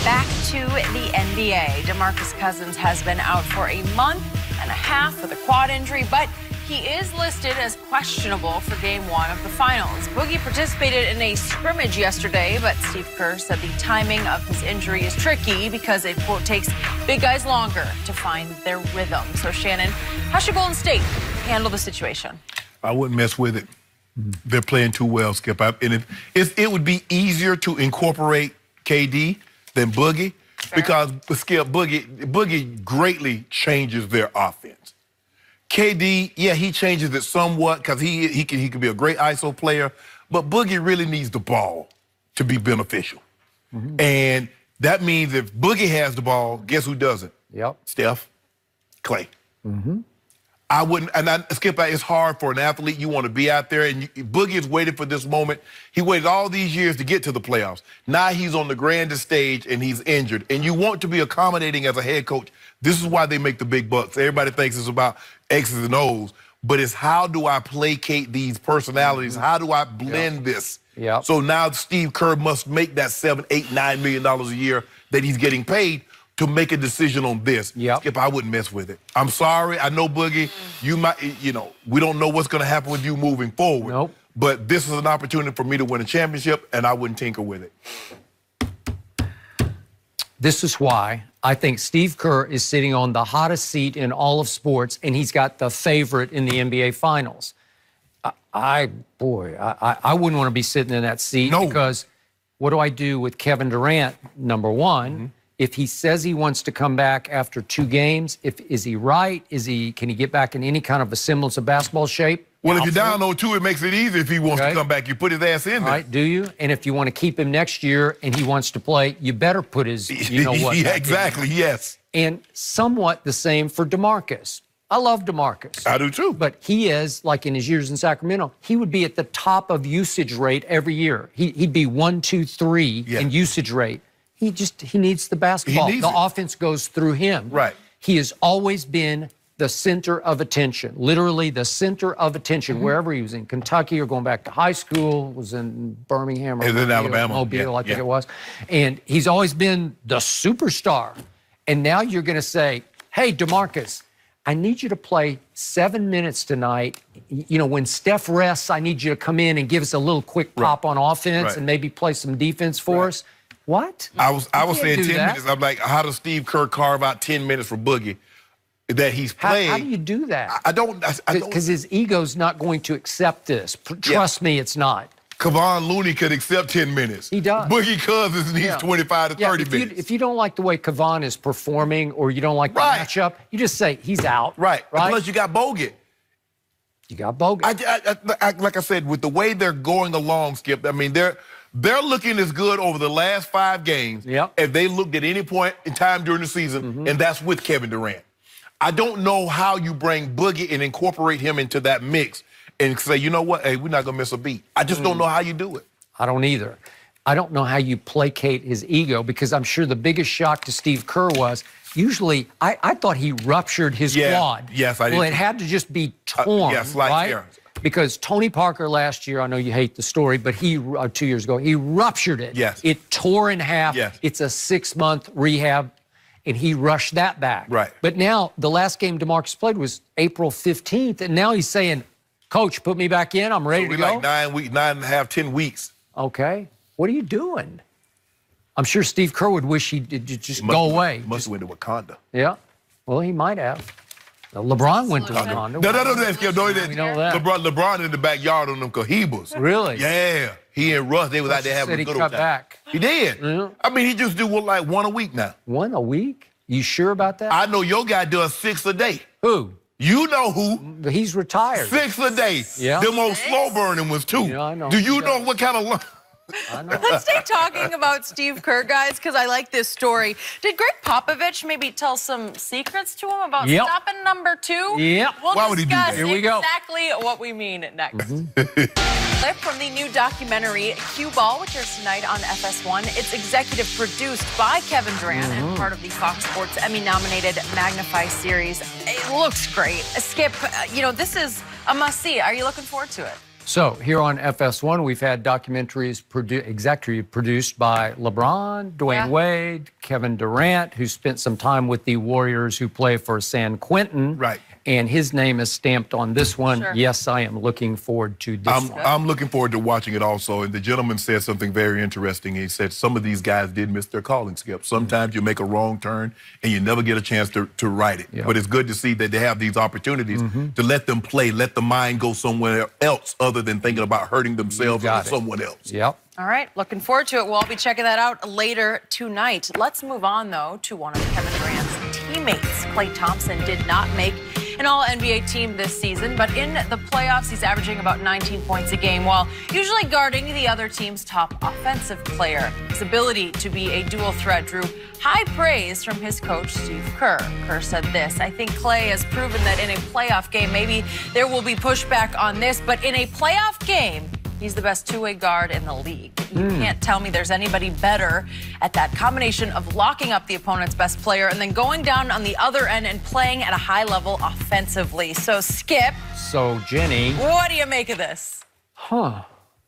Back to the NBA. DeMarcus Cousins has been out for a month and a half with a quad injury, but he is listed as questionable for Game 1 of the Finals. Boogie participated in a scrimmage yesterday, but Steve Kerr said the timing of his injury is tricky because it, quote, takes big guys longer to find their rhythm. So, Shannon, how should Golden State handle the situation? I wouldn't mess with it. They're playing too well, Skip. And it would be easier to incorporate KD than Boogie. Fair. Because, Skip, Boogie greatly changes their offense. KD, yeah, he changes it somewhat because he can be a great ISO player, but Boogie really needs the ball to be beneficial. And that means if Boogie has the ball, guess who doesn't? Yep. Steph, Clay. I wouldn't, Skip, it's hard for an athlete. You want to be out there, and Boogie has waited for this moment. He waited all these years to get to the playoffs. Now he's on the grandest stage, and he's injured. And you want to be accommodating as a head coach. This is why they make the big bucks. Everybody thinks it's about X's and O's, but it's how do I placate these personalities? How do I blend this? So now Steve Kerr must make that $7, $8, $9 million a year that he's getting paid to make a decision on this. Skip, I wouldn't mess with it. I'm sorry. I know, Boogie, you might, we don't know what's going to happen with you moving forward. But this is an opportunity for me to win a championship, and I wouldn't tinker with it. This is why I think Steve Kerr is sitting on the hottest seat in all of sports, and he's got the favorite in the NBA Finals. I wouldn't want to be sitting in that seat because what do I do with Kevin Durant, number one? If he says he wants to come back after 2 games, is he right? Can he get back in any kind of a semblance of basketball shape? Well, if you're down 0-2, it makes it easy if he wants to come back. You put his ass in there. Right, do you? And if you want to keep him next year and he wants to play, you better put his, what. Yeah, exactly, yes. And somewhat the same for DeMarcus. I love DeMarcus. I do too. But he is, like in his years in Sacramento, he would be at the top of usage rate every year. He'd be 1, 2, 3 in usage rate. He needs the basketball. The offense goes through him. Right. He has always been the center of attention, literally the center of attention, wherever he was in Kentucky or going back to high school, was in Birmingham or in Alabama. Mobile, I think it was. And he's always been the superstar. And now you're going to say, hey, DeMarcus, I need you to play 7 minutes tonight. When Steph rests, I need you to come in and give us a little quick pop on offense and maybe play some defense for us. What? I was saying 10 minutes. I'm like, how does Steve Kerr carve out 10 minutes for Boogie that he's playing? How do you do that? I don't. Because his ego's not going to accept this. Trust me, it's not. Kevon Looney could accept 10 minutes. He does. Boogie Cousins needs 25 to 30 minutes. If you don't like the way Kevon is performing or you don't like the matchup, you just say he's out. Right. Plus, you got Bogut. You got Bogut. Like I said, with the way they're going along, Skip, I mean, they're looking as good over the last 5 games as they looked at any point in time during the season, and that's with Kevin Durant. I don't know how you bring Boogie and incorporate him into that mix and say, you know what, hey, we're not going to miss a beat. I just don't know how you do it. I don't either. I don't know how you placate his ego because I'm sure the biggest shock to Steve Kerr was usually I thought he ruptured his quad. Yes, I did. Well, it had to just be torn, right? Because Tony Parker last year, I know you hate the story, but 2 years ago, he ruptured it. It tore in half. It's a 6-month rehab, and he rushed that back. But now, the last game DeMarcus played was April 15th, and now he's saying, Coach, put me back in. I'm ready to go. Like 9 weeks, 9.5, 10 weeks. Okay. What are you doing? I'm sure Steve Kerr would wish he'd just go away. Must have went to Wakanda. Yeah. Well, he might have. LeBron went to Wakanda. LeBron in the backyard on them Cohibas. Really? Yeah. He and Russ, they was out there having a good old time. Back. He did. I mean, he just do like 1 a week now. 1 a week? You sure about that? I know your guy does 6 a day. Who? You know who. He's retired. 6 a day. Yeah. The most slow-burning ones, too. Yeah, I know. Do you know what kind of... Let's stay talking about Steve Kerr, guys, because I like this story. Did Greg Popovich maybe tell some secrets to him about stopping number 2? Yep. Why would he do that? Here we go. Exactly what we mean next. Clip from the new documentary Cue Ball, which airs tonight on FS1. It's executive produced by Kevin Durant and part of the Fox Sports Emmy-nominated Magnify series. It looks great. Skip, this is a must-see. Are you looking forward to it? So here on FS1, we've had documentaries executive produced by LeBron, Dwayne Wade, Kevin Durant, who spent some time with the Warriors who play for San Quentin. Right. And his name is stamped on this one. Sure. Yes, I am looking forward to this one. I'm looking forward to watching it also. And the gentleman said something very interesting. He said some of these guys did miss their calling, Skip. Sometimes you make a wrong turn and you never get a chance to right it. Yep. But it's good to see that they have these opportunities to let them play, let the mind go somewhere else other than thinking about hurting themselves or someone else. Yep. All right, looking forward to it. We'll all be checking that out later tonight. Let's move on, though, to one of Kevin Durant's teammates. Klay Thompson did not make an all-NBA team this season, but in the playoffs, he's averaging about 19 points a game while usually guarding the other team's top offensive player. His ability to be a dual threat drew high praise from his coach, Steve Kerr. Kerr said this: "I think Klay has proven that in a playoff game, maybe there will be pushback on this, but in a playoff game, he's the best two-way guard in the league. You can't tell me there's anybody better at that combination of locking up the opponent's best player and then going down on the other end and playing at a high level offensively." So, Skip. So, Jenny. What do you make of this?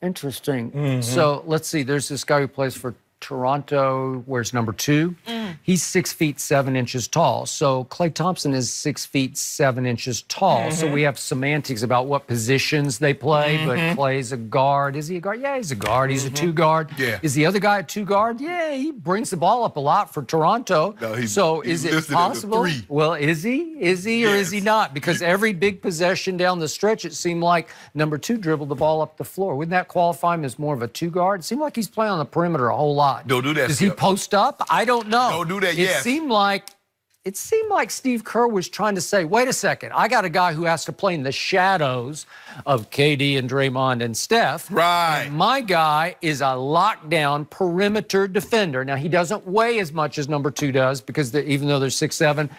Interesting. So, let's see. There's this guy who plays for Toronto, wears number 2. He's 6 feet 7 inches tall. So Klay Thompson is 6 feet 7 inches tall. So we have semantics about what positions they play, but Klay's a guard. Is he a guard? Yeah, he's a guard. He's a 2 guard. Yeah. Is the other guy a 2 guard? Yeah, he brings the ball up a lot for Toronto. No, he's is it listed as a possible? 3. Well, is he? Is he or is he not? Because every big possession down the stretch, it seemed like number 2 dribbled the ball up the floor. Wouldn't that qualify him as more of a 2 guard? It seemed like he's playing on the perimeter a whole lot. Don't do that. Does he post up? I don't know. Don't do that. It seemed like Steve Kerr was trying to say, wait a second, I got a guy who has to play in the shadows of KD and Draymond and Steph. Right. And my guy is a lockdown perimeter defender. Now, he doesn't weigh as much as number 2 does because even though they're 6'7",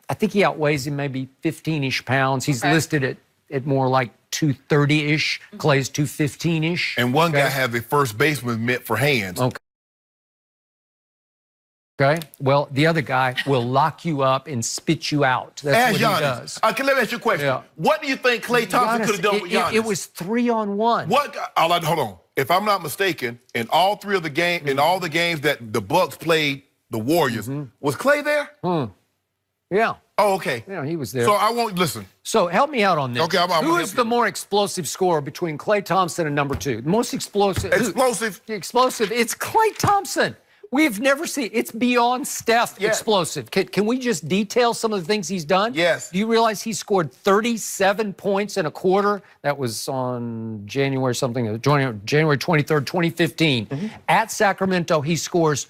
I think he outweighs him maybe 15-ish pounds. He's listed at more like 230-ish. Klay's 215-ish. And one guy has a first baseman meant for hands. Okay. Well, the other guy will lock you up and spit you out. That's what he does. Let me ask you a question. Yeah. What do you think Klay Thompson could have done with Giannis? It was 3-on-1. Hold on. If I'm not mistaken, in all 3 of the games, in all the games that the Bucks played the Warriors, was Klay there? Yeah. Oh, okay. Yeah, he was there. So I won't listen. So help me out on this. Okay, Who is the more explosive scorer between Klay Thompson and number 2? The most explosive. Explosive. Explosive. It's Klay Thompson. We've never seen it's beyond Steph explosive. Can we just detail some of the things he's done? Yes. Do you realize he scored 37 points in a quarter? That was on January 23rd, 2015. At Sacramento, he scores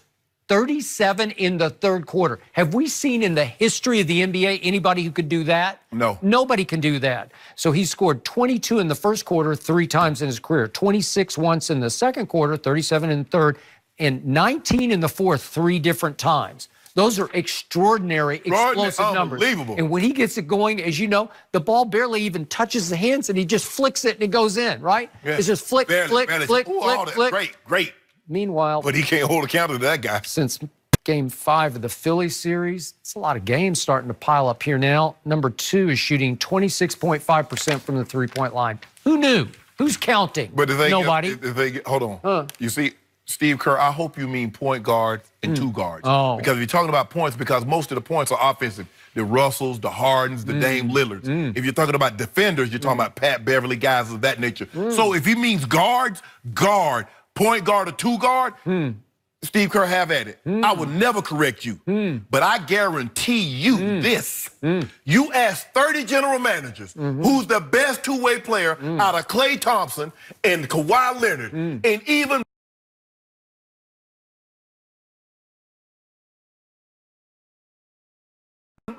37 in the third quarter. Have we seen in the history of the NBA anybody who could do that? No. Nobody can do that. So he scored 22 in the first quarter 3 times in his career, 26 once in the second quarter, 37 in the third, and 19 in the fourth 3 different times. Those are extraordinary, explosive numbers. Unbelievable. And when he gets it going, as you know, the ball barely even touches the hands and he just flicks it and it goes in, right? Yes. It's just flick, flick. Great. Meanwhile, but he can't hold a counter to that guy. Since Game 5 of the Phillies series, it's a lot of games starting to pile up here now. Number 2 is shooting 26.5% from the three-point line. Who knew? Who's counting? But Nobody. Hold on. You see, Steve Kerr, I hope you mean point guard and 2 guards. Oh. Because if you're talking about points, because most of the points are offensive. The Russells, the Hardens, the Dame Lillards. If you're talking about defenders, you're talking about Pat Beverly, guys of that nature. So if he means guards, point guard or 2 guard, Steve Kerr, have at it. I would never correct you. But I guarantee you this. You ask 30 general managers who's the best 2-way player out of Klay Thompson and Kawhi Leonard and even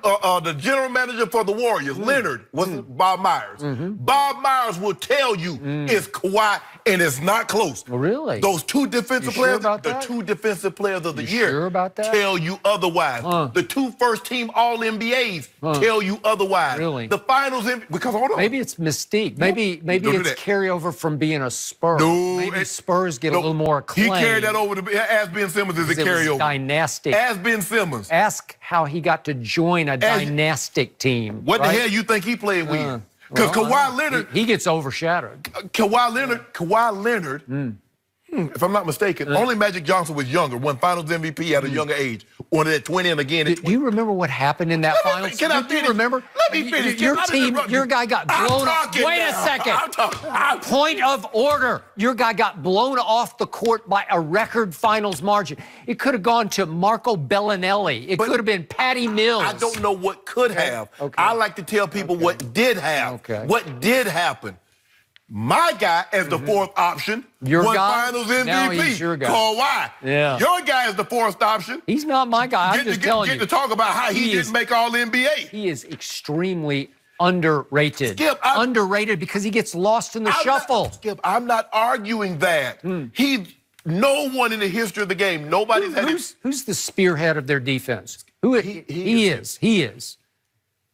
the general manager for the Warriors, Leonard, was Bob Myers. Bob Myers will tell you it's Kawhi and it's not close. Oh, really? Those 2 defensive sure players, about the that? 2 defensive players of the year sure about that? tell you otherwise. The 2 first-team All-NBAs tell you otherwise. Really? The finals, because hold on. Maybe it's mystique. Maybe it's carryover from being a Spur. No, maybe Spurs get a little more acclaim. He carried that over to, ask Ben Simmons is a carryover. Dynastic. Ask Ben Simmons. Ask how he got to join a dynastic team. What the hell you think he played with? Because Kawhi Leonard... He gets overshadowed. Kawhi Leonard, if I'm not mistaken, only Magic Johnson was younger, won Finals MVP at a younger age, won it at 20 and again at 20. Do you remember what happened in that Finals? Can I finish? Do you remember? Let me finish. Your guy got blown off. Wait a second. Point of order. Your guy got blown off the court by a record Finals margin. It could have gone to Marco Bellinelli. It could have been Patty Mills. I don't know what could have. Okay. I like to tell people what did have. Okay. What did happen. My guy as the fourth option Your won guy? Finals MVP. Now he's your guy. Kawhi. Yeah. Your guy is the fourth option. He's not my guy. I'm just telling you. Get to talk about how he didn't make All-NBA. He is extremely underrated. Skip, underrated because he gets lost in the shuffle. Skip, I'm not arguing that. No one in the history of the game, nobody's had it. Who's the spearhead of their defense? He is.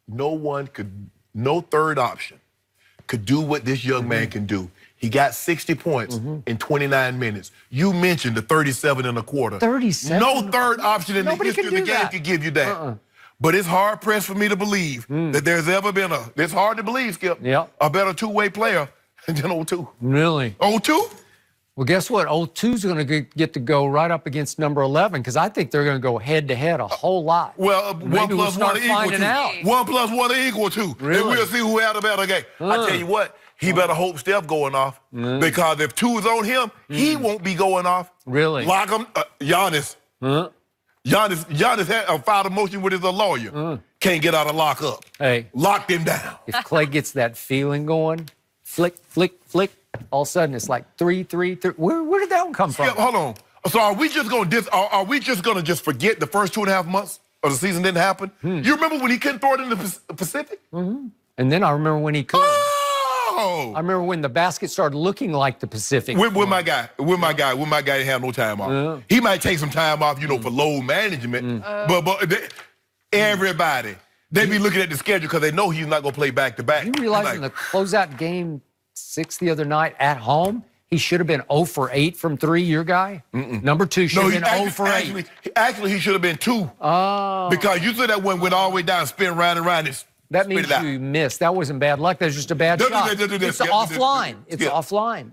No third option could do what this young man can do. He got 60 points in 29 minutes. You mentioned the 37 and a quarter. 37? No third option in the Nobody history of can the do game that. could give you that. But it's hard-pressed for me to believe that there's ever been it's hard to believe, Skip, a better two-way player than 0-2. Really? 0-2? Well, guess what? 0-2's going to get to go right up against number 11 because I think they're going to go head-to-head a whole lot. Well, Maybe 1 + 1 = finding 2. out. 1 + 1 = 2. Really? And we'll see who had a better game. I tell you what, he better hope Steph going off because if 2 is on him, he won't be going off. Really? Lock him, Giannis. Giannis had filed a motion with his lawyer. Can't get out of lockup. Hey. Locked him down. If Clay gets that feeling going, flick, flick, flick, all of a sudden it's like 3, 3, 3. Where did that one come from? Skip, hold on. So are we just gonna just forget the first 2.5 months of the season didn't happen? You remember when he couldn't throw it in the Pacific? And then I remember when he could. Oh! I remember when the basket started looking like the Pacific. With my guy didn't have no time off. He might take some time off, for load management. But everybody, they be looking at the schedule because they know he's not gonna play back-to-back. You realize in the closeout game 6 the other night at home, he should have been 0 for 8 from 3, your guy? Number 2 should have been 0 for 8. Actually, he should have been 2. Oh. Because you said that one went all the way down, spin round and round. That means you missed. That wasn't bad luck. That was just a bad shot. It's offline. It's offline.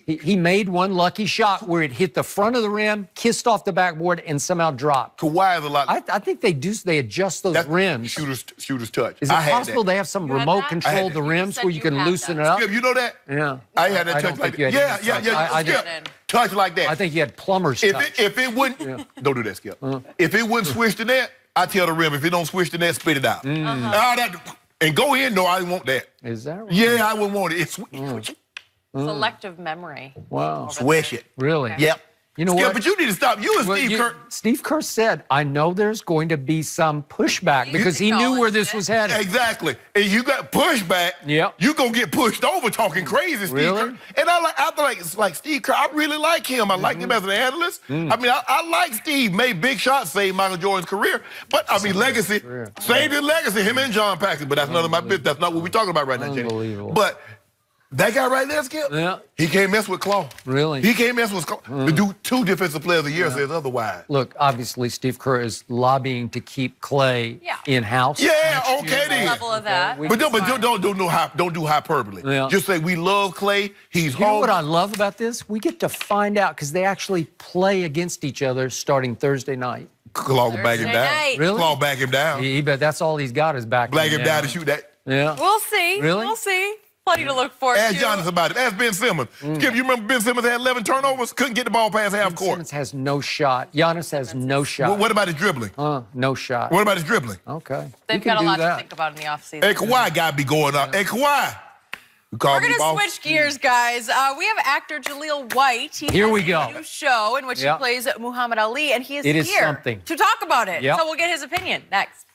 He made one lucky shot where it hit the front of the rim, kissed off the backboard, and somehow dropped. Kawhi is a lot. I think they adjust those rims. Shooter's touch. Is it possible they have some remote control of the rims where you can loosen it up? Skip, you know that? Yeah. I had that touch like that. Yeah. Skip, touch like that. I think you had plumber's touch. If it wouldn't, don't do that, Skip. If it wouldn't switch to that, I tell the rim, if it don't switch to that, spit it out. And go in, no, I didn't want that. Is that right? Yeah, I wouldn't want it. It's Selective memory. Wow. Swish it. Really? Yep. You know Skip, what? but you need to stop. You and Steve Kerr. Steve Kerr said, I know there's going to be some pushback because he knew where this was headed. Exactly. And you got pushback. Yep. You're going to get pushed over talking crazy, Steve Kerr. And I feel like Steve Kerr, I really like him. I like him as an analyst. I mean, I like Steve. Made big shots, saved Michael Jordan's career. But, I mean, legacy. Saved his legacy, him and John Paxson. But that's none of my business. That's not what we're talking about right now, Jenny. Unbelievable. But that guy right there, Skip, he can't mess with Claw. Really? He can't mess with Claw. The dude, 2 defensive players a year says otherwise. Look, obviously, Steve Kerr is lobbying to keep Clay in-house. Yeah, okay then. Level of that. But don't do hyperbole. Just say we love Clay. He's home. You know what I love about this? We get to find out because they actually play against each other starting Thursday night. Claw will back him down. Really? Claw back him down. He bet that's all he's got is back. Black him down to shoot that. Yeah. We'll see. Really? We'll see. Plenty to look forward to. Ask Giannis about it. Ask Ben Simmons. Skip, you remember Ben Simmons had 11 turnovers? Couldn't get the ball past half court. Simmons has no shot. Giannis has no shot. What about his dribbling? No shot. What about his dribbling? Okay. They've got a lot to think about in the offseason. Hey, Kawhi got to be going up. Hey, Kawhi. We're going to switch gears, guys. We have actor Jaleel White. Here we go. A new show in which he plays Muhammad Ali, and he is here something to talk about it. Yep. So we'll get his opinion next.